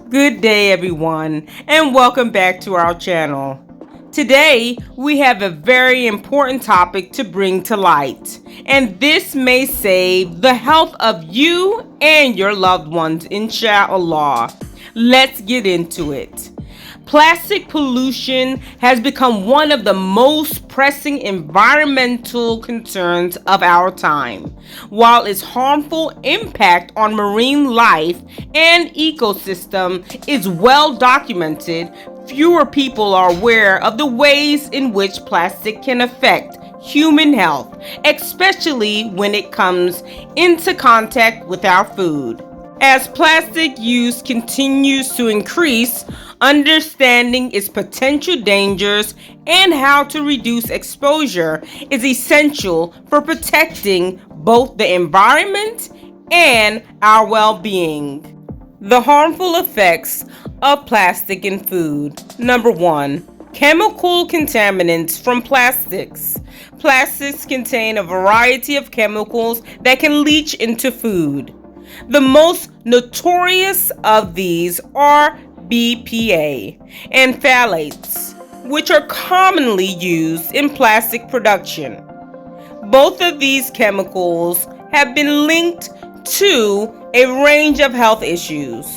Good day, everyone, and welcome back to our channel. Today, we have a very important topic to bring to light, and this may save the health of you and your loved ones, inshallah. Let's get into it. Plastic pollution has become one of the most pressing environmental concerns of our time. While its harmful impact on marine life and ecosystem is well documented, fewer people are aware of the ways in which plastic can affect human health, especially when it comes into contact with our food. As plastic use continues to increase, understanding its potential dangers and how to reduce exposure is essential for protecting both the environment and our well-being. The harmful effects of plastic in food. Number 1. Chemical contaminants from plastics. Plastics contain a variety of chemicals that can leach into food. The most notorious of these are BPA and phthalates, which are commonly used in plastic production. Both of these chemicals have been linked to a range of health issues,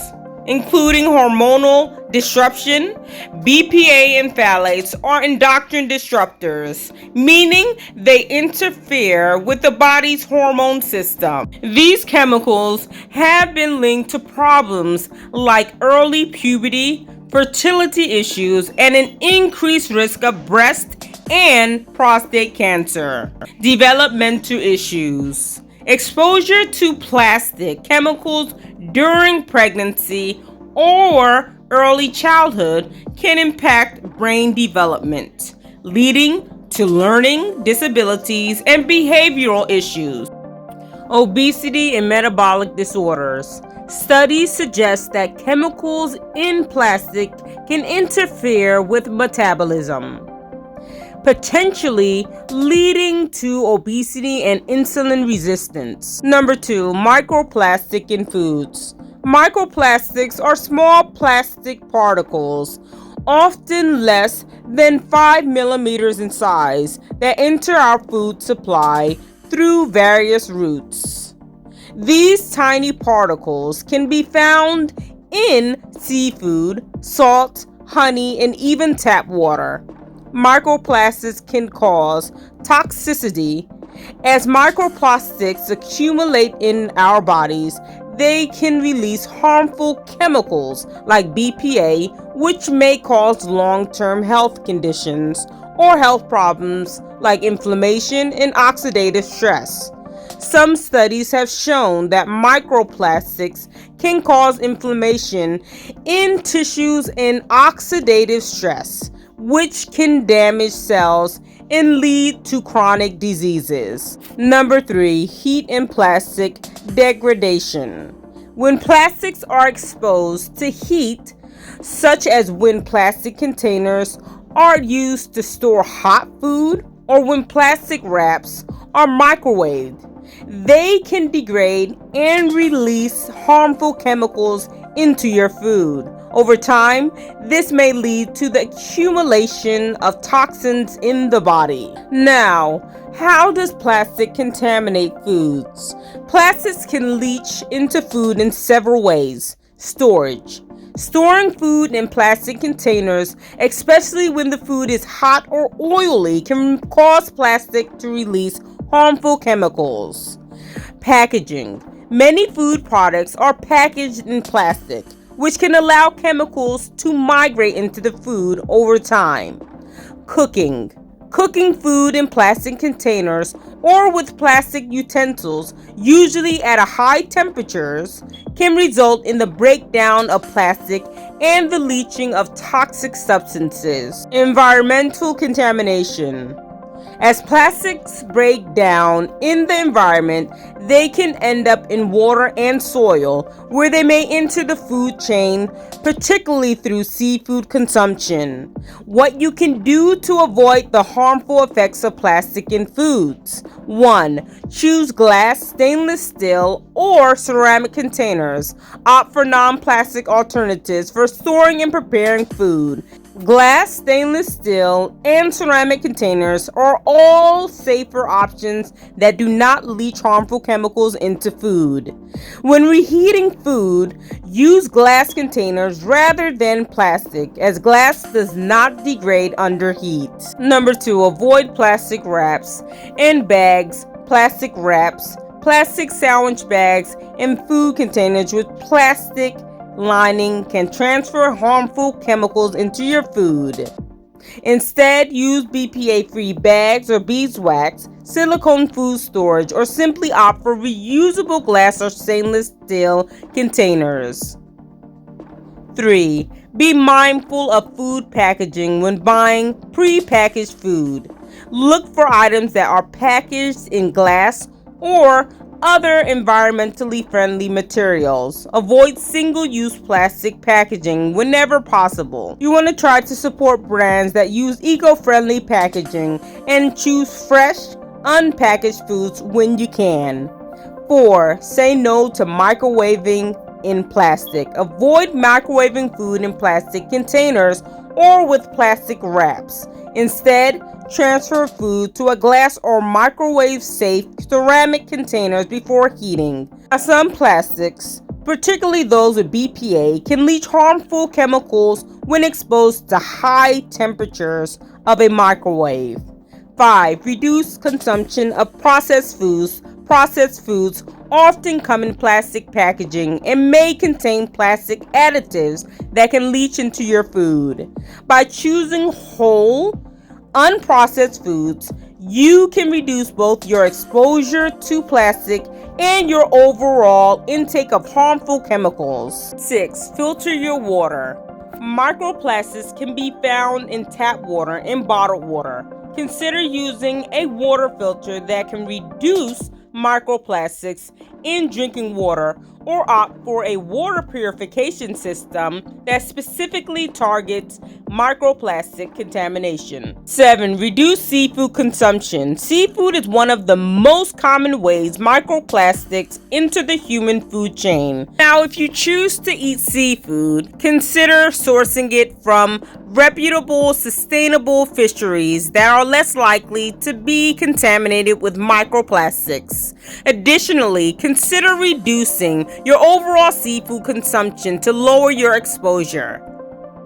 including hormonal disruption. BPA and phthalates are endocrine disruptors, meaning they interfere with the body's hormone system. These chemicals have been linked to problems like early puberty, fertility issues, and an increased risk of breast and prostate cancer. Developmental issues. Exposure to plastic chemicals during pregnancy or early childhood can impact brain development, leading to learning disabilities and behavioral issues. Obesity and metabolic disorders. Studies suggest that chemicals in plastic can interfere with metabolism, potentially leading to obesity and insulin resistance. Number 2, microplastic in foods. Microplastics are small plastic particles, often less than 5 millimeters in size, that enter our food supply through various routes. These tiny particles can be found in seafood, salt, honey, and even tap water. Microplastics can cause toxicity. As microplastics accumulate in our bodies, they can release harmful chemicals like BPA, which may cause long-term health conditions or health problems like inflammation and oxidative stress. Some studies have shown that microplastics can cause inflammation in tissues and oxidative stress, which can damage cells and lead to chronic diseases. Number 3, heat and plastic degradation. When plastics are exposed to heat, such as when plastic containers are used to store hot food or when plastic wraps are microwaved, they can degrade and release harmful chemicals into your food. Over time, this may lead to the accumulation of toxins in the body. Now, how does plastic contaminate foods? Plastics can leach into food in several ways. Storage. Storing food in plastic containers, especially when the food is hot or oily, can cause plastic to release harmful chemicals. Packaging. Many food products are packaged in plastic, which can allow chemicals to migrate into the food over time. Cooking. Cooking food in plastic containers or with plastic utensils, usually at high temperatures, can result in the breakdown of plastic and the leaching of toxic substances. Environmental contamination. As plastics break down in the environment, they can end up in water and soil, where they may enter the food chain, particularly through seafood consumption. What you can do to avoid the harmful effects of plastic in foods. 1. Choose glass, stainless steel, or ceramic containers. Opt for non-plastic alternatives for storing and preparing food. Glass, stainless steel, and ceramic containers are all safer options that do not leach harmful chemicals into food. When reheating food, use glass containers rather than plastic, as glass does not degrade under heat. Number 2, avoid plastic wraps and bags, plastic wraps, plastic sandwich bags, and food containers with plastic lining can transfer harmful chemicals into your food. Instead, use BPA-free bags or beeswax, silicone food storage, or simply opt for reusable glass or stainless steel containers. 3. Be mindful of food packaging when buying pre-packaged food. Look for items that are packaged in glass or other environmentally friendly materials. Avoid single-use plastic packaging whenever possible. You want to try to support brands that use eco-friendly packaging and choose fresh, unpackaged foods when you can. 4. Say no to microwaving in plastic. Avoid microwaving food in plastic containers or with plastic wraps. Instead, transfer food to a glass or microwave-safe ceramic containers before heating. Some plastics, particularly those with BPA, can leach harmful chemicals when exposed to high temperatures of a microwave. 5. Reduce consumption of processed foods. Processed foods often come in plastic packaging and may contain plastic additives that can leach into your food. By choosing whole, unprocessed foods, you can reduce both your exposure to plastic and your overall intake of harmful chemicals. 6. Filter your water. Microplastics can be found in tap water and bottled water. Consider using a water filter that can reduce microplastics in drinking water, or opt for a water purification system that specifically targets microplastic contamination. 7. Reduce seafood consumption. Seafood is one of the most common ways microplastics enter the human food chain. Now, if you choose to eat seafood, consider sourcing it from reputable, sustainable fisheries that are less likely to be contaminated with microplastics. Additionally, consider reducing your overall seafood consumption to lower your exposure.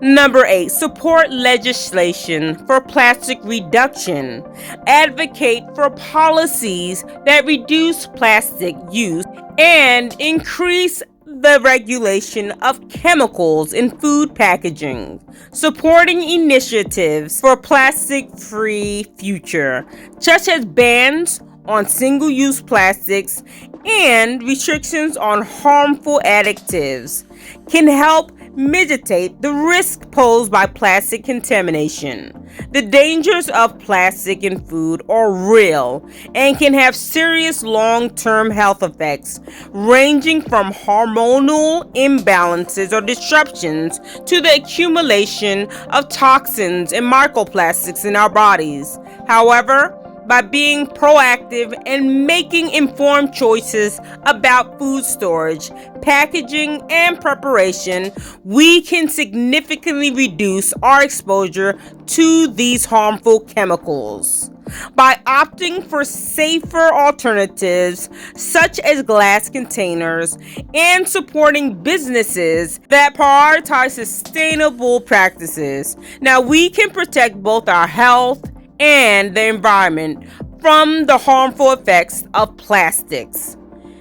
Number 8, support legislation for plastic reduction. Advocate for policies that reduce plastic use and increase the regulation of chemicals in food packaging. Supporting initiatives for plastic-free future, such as bans on single-use plastics and restrictions on harmful additives, can help mitigate the risk posed by plastic contamination. The dangers of plastic in food are real and can have serious long-term health effects, ranging from hormonal imbalances or disruptions to the accumulation of toxins and microplastics in our bodies. However, by being proactive and making informed choices about food storage, packaging, and preparation, we can significantly reduce our exposure to these harmful chemicals. By opting for safer alternatives such as glass containers and supporting businesses that prioritize sustainable practices, now we can protect both our health and the environment from the harmful effects of plastics.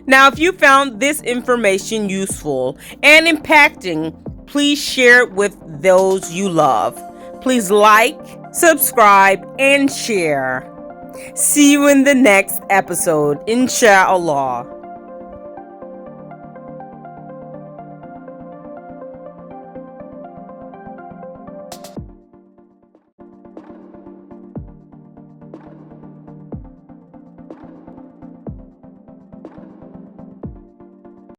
Now, if you found this information useful and impacting, please share it with those you love. Please like, subscribe, and share. See you in the next episode, inshallah.